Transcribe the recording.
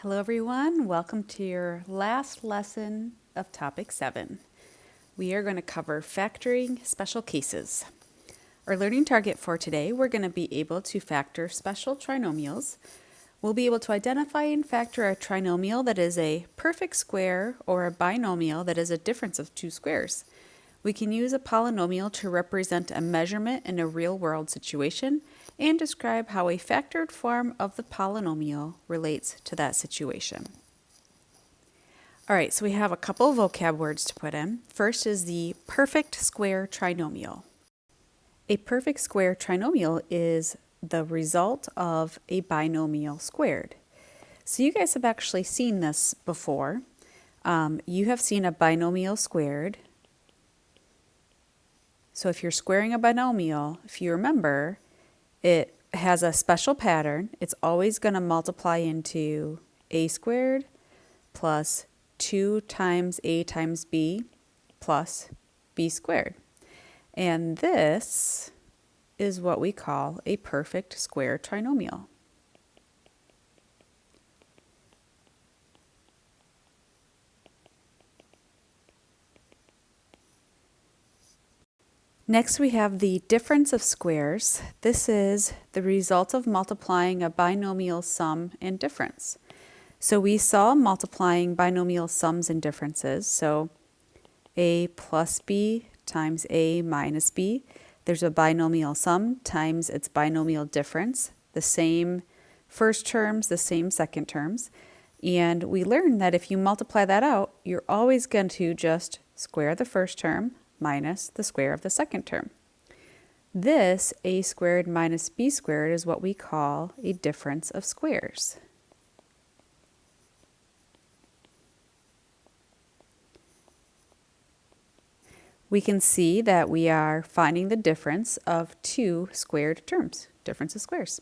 Hello everyone, welcome to your last lesson of topic 7. We are going to cover factoring special cases. Our learning target for today, we're going to be able to factor special trinomials. We'll be able to identify and factor a trinomial that is a perfect square or a binomial that is a difference of two squares. We can use a polynomial to represent a measurement in a real-world situation and describe how a factored form of the polynomial relates to that situation. All right, so we have a couple of vocab words to put in. First is the perfect square trinomial. A perfect square trinomial is the result of a binomial squared. So you guys have actually seen this before. You have seen a binomial squared. So if you're squaring a binomial, if you remember, it has a special pattern. It's always going to multiply into a squared plus 2 times a times b plus b squared. And this is what we call a perfect square trinomial. Next, we have the difference of squares. This is the result of multiplying a binomial sum and difference. So we saw multiplying binomial sums and differences. So a plus b times a minus b. There's a binomial sum times its binomial difference. The same first terms, the same second terms. And we learned that if you multiply that out, you're always going to just square the first term minus the square of the second term. This a squared minus b squared is what we call a difference of squares. We can see that we are finding the difference of two squared terms, difference of squares.